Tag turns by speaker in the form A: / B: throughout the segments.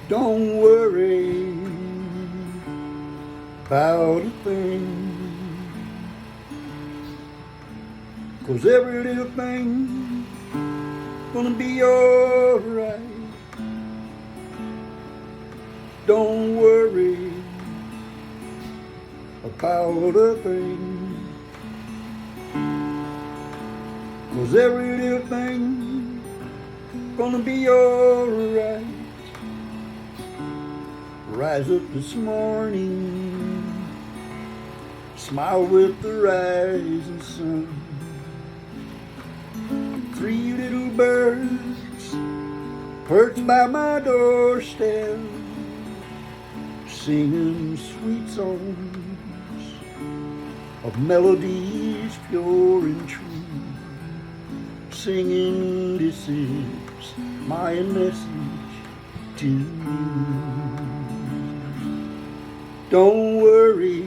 A: Don't worry about a thing, 'cause every little thing gonna be alright. Don't worry about a thing, 'cause every little thing gonna be alright. Rise up this morning, smile with the rising sun. 3 little birds perched by my doorstep, singing sweet songs of melodies pure and true, singing, this is my message to you. Don't worry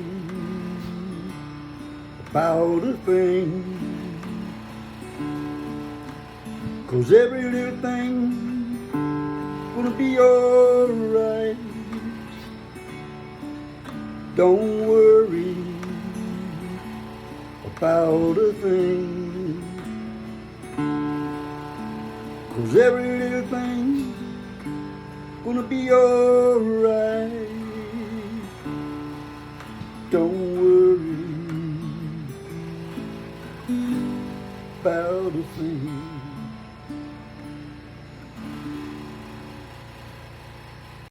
A: about a thing, 'cause every little thing gonna be alright. Don't worry about a thing, 'cause every little thing gonna be alright. Don't worry about a thing.